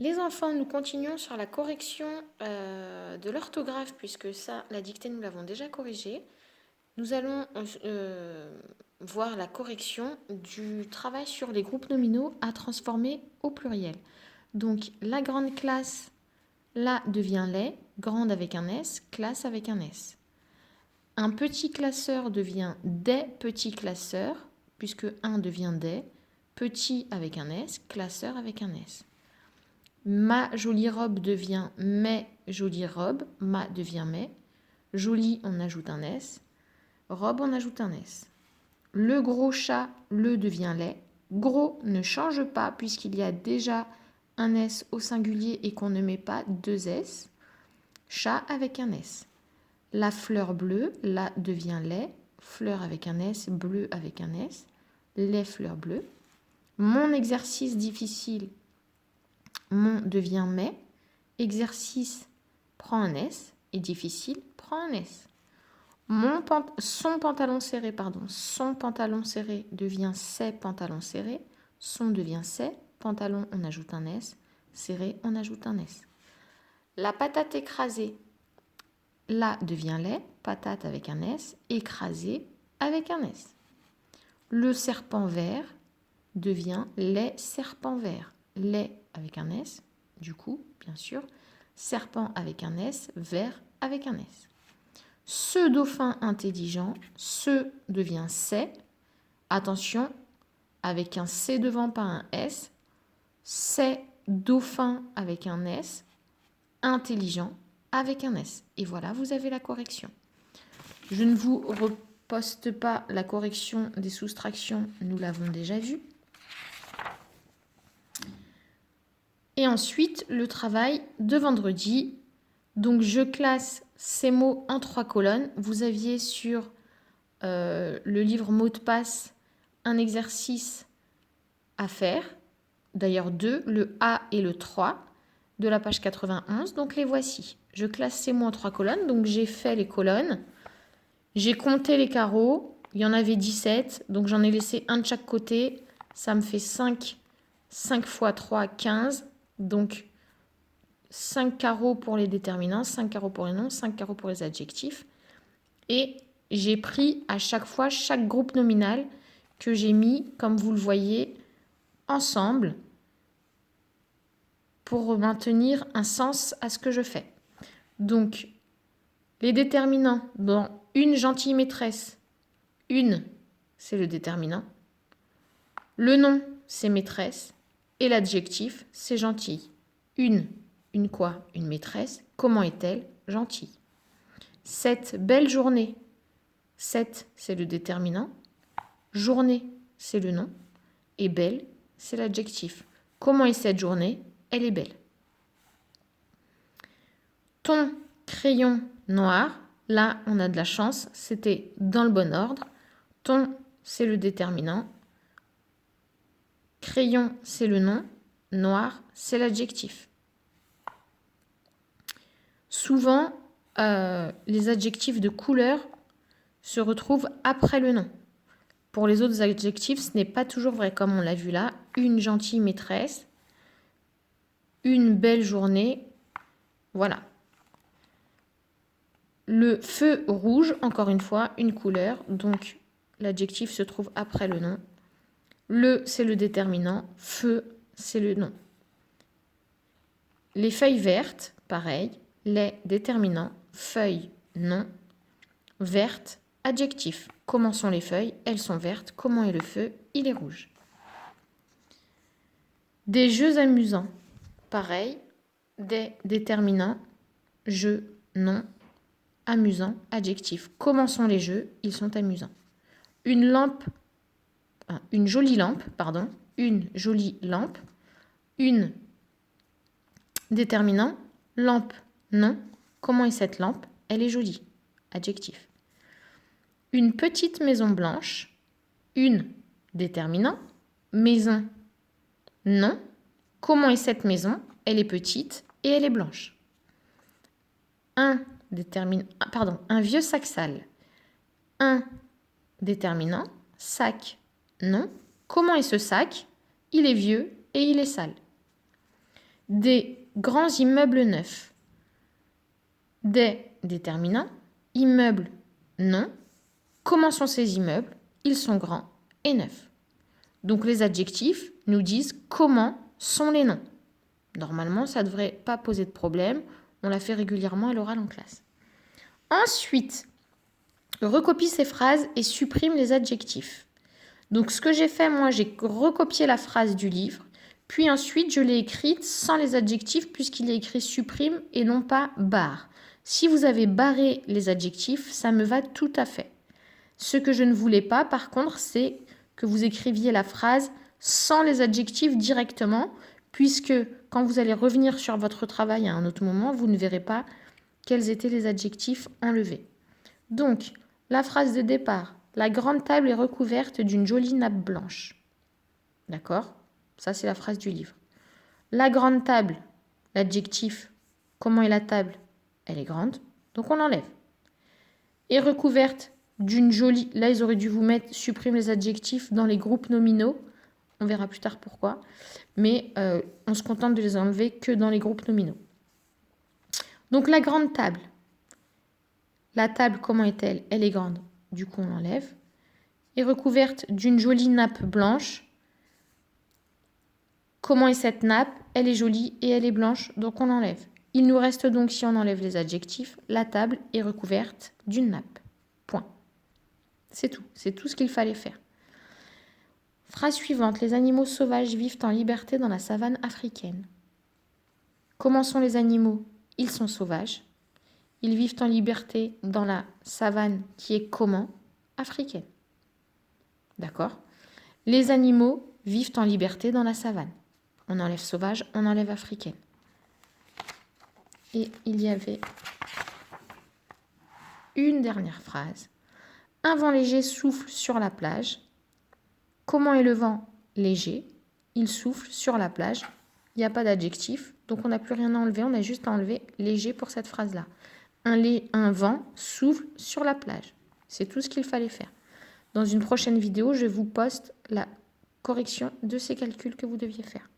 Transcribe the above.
Les enfants, nous continuons sur la correction de l'orthographe, puisque ça, la dictée, nous l'avons déjà corrigée. Nous allons voir la correction du travail sur les groupes nominaux à transformer au pluriel. Donc, la grande classe, là, devient les, grande avec un S, classe avec un S. Un petit classeur devient des petits classeurs, puisque un devient des, petit avec un S, classeur avec un S. Ma jolie robe devient mes jolies robes. Ma devient mes. Jolie, on ajoute un S. Robe, on ajoute un S. Le gros chat, le devient les. Gros ne change pas puisqu'il y a déjà un S au singulier et qu'on ne met pas deux S. Chat avec un S. La fleur bleue, la devient les. Fleur avec un S, bleu avec un S. Les fleurs bleues. Mon exercice difficile, mon devient mais. Exercice prend un S et difficile prend un S. Son pantalon serré devient ses pantalons serrés. Son devient ses. Pantalon, on ajoute un S. Serré, on ajoute un S. La patate écrasée, la devient les. Patate avec un S. Écrasée avec un S. Le serpent vert devient les serpents verts. Les avec un S, du coup, bien sûr. Serpent avec un S, vert avec un S. Ce dauphin intelligent, ce devient c'est. Attention, avec un C devant, pas un S. C'est dauphin avec un S. Intelligent avec un S. Et voilà, vous avez la correction. Je ne vous reposte pas la correction des soustractions, nous l'avons déjà vu. Et ensuite, le travail de vendredi. Donc, je classe ces mots en 3 colonnes. Vous aviez sur le livre mot de passe un exercice à faire. D'ailleurs, 2, le A et le 3 de la page 91. Donc, les voici. Je classe ces mots en 3 colonnes. Donc, j'ai fait les colonnes. J'ai compté les carreaux. Il y en avait 17. Donc, j'en ai laissé un de chaque côté. Ça me fait 5. 5 fois 3, 15. Donc, 5 carreaux pour les déterminants, 5 carreaux pour les noms, 5 carreaux pour les adjectifs. Et j'ai pris à chaque fois chaque groupe nominal que j'ai mis, comme vous le voyez, ensemble pour maintenir un sens à ce que je fais. Donc, les déterminants, bon, une gentille maîtresse, une, c'est le déterminant. Le nom, c'est maîtresse. Et l'adjectif, c'est gentille. Une quoi? Une maîtresse. Comment est-elle? Gentille. Cette belle journée. Cette, c'est le déterminant. Journée, c'est le nom. Et belle, c'est l'adjectif. Comment est cette journée? Elle est belle. Ton crayon noir. Là, on a de la chance. C'était dans le bon ordre. Ton, c'est le déterminant. Crayon, c'est le nom. Noir, c'est l'adjectif. Souvent, les adjectifs de couleur se retrouvent après le nom. Pour les autres adjectifs, ce n'est pas toujours vrai, comme on l'a vu là. Une gentille maîtresse, une belle journée, voilà. Le feu rouge, encore une fois, une couleur, donc l'adjectif se trouve après le nom. Le, c'est le déterminant, feu, c'est le nom. Les feuilles vertes, pareil, les déterminants, feuilles, nom, verte, adjectif. Comment sont les feuilles? Elles sont vertes. Comment est le feu? Il est rouge. Des jeux amusants, pareil, des déterminants, jeux, nom, amusant, adjectif. Comment sont les jeux? Ils sont amusants. Une jolie lampe, pardon, une jolie lampe, une déterminant, lampe, nom. Comment est cette lampe? Elle est jolie, adjectif. Une petite maison blanche, une déterminant, maison, nom. Comment est cette maison? Elle est petite et elle est blanche. Un vieux sac sale. Un déterminant, sac, nom. Comment est ce sac? Il est vieux et il est sale. des grands immeubles neufs. Des déterminants, immeubles non. Comment sont ces immeubles? Ils sont grands et neufs. Donc les adjectifs nous disent comment sont les noms. Normalement, ça ne devrait pas poser de problème. On l'a fait régulièrement à l'oral en classe. Ensuite, recopie ces phrases et supprime les adjectifs. Donc ce que j'ai fait, moi, j'ai recopié la phrase du livre, puis ensuite je l'ai écrite sans les adjectifs puisqu'il est écrit supprime et non pas barre. Si vous avez barré les adjectifs, ça me va tout à fait. Ce que je ne voulais pas, par contre, c'est que vous écriviez la phrase sans les adjectifs directement, puisque quand vous allez revenir sur votre travail à un autre moment, vous ne verrez pas quels étaient les adjectifs enlevés. Donc, la phrase de départ, la grande table est recouverte d'une jolie nappe blanche. D'accord? Ça, c'est la phrase du livre. La grande table, l'adjectif, comment est la table? Elle est grande, donc on l'enlève. Est recouverte d'une jolie... Là, ils auraient dû vous mettre supprime les adjectifs dans les groupes nominaux. On verra plus tard pourquoi. Mais on se contente de les enlever que dans les groupes nominaux. Donc, la grande table. La table, comment est-elle? Elle est grande. Du coup, on l'enlève. Est recouverte d'une jolie nappe blanche. Comment est cette nappe? Elle est jolie et elle est blanche, donc on l'enlève. Il nous reste donc, si on enlève les adjectifs, la table est recouverte d'une nappe. Point. C'est tout ce qu'il fallait faire. Phrase suivante. Les animaux sauvages vivent en liberté dans la savane africaine. Comment sont les animaux? Ils sont sauvages. Ils vivent en liberté dans la savane qui est comment? Africaine. D'accord? Les animaux vivent en liberté dans la savane. On enlève sauvage, on enlève africaine. Et il y avait une dernière phrase. Un vent léger souffle sur la plage. Comment est le vent? Léger. Il souffle sur la plage. Il n'y a pas d'adjectif, donc on n'a plus rien à enlever. On a juste à enlever léger pour cette phrase-là. Un vent souffle sur la plage. C'est tout ce qu'il fallait faire. Dans une prochaine vidéo, je vous poste la correction de ces calculs que vous deviez faire.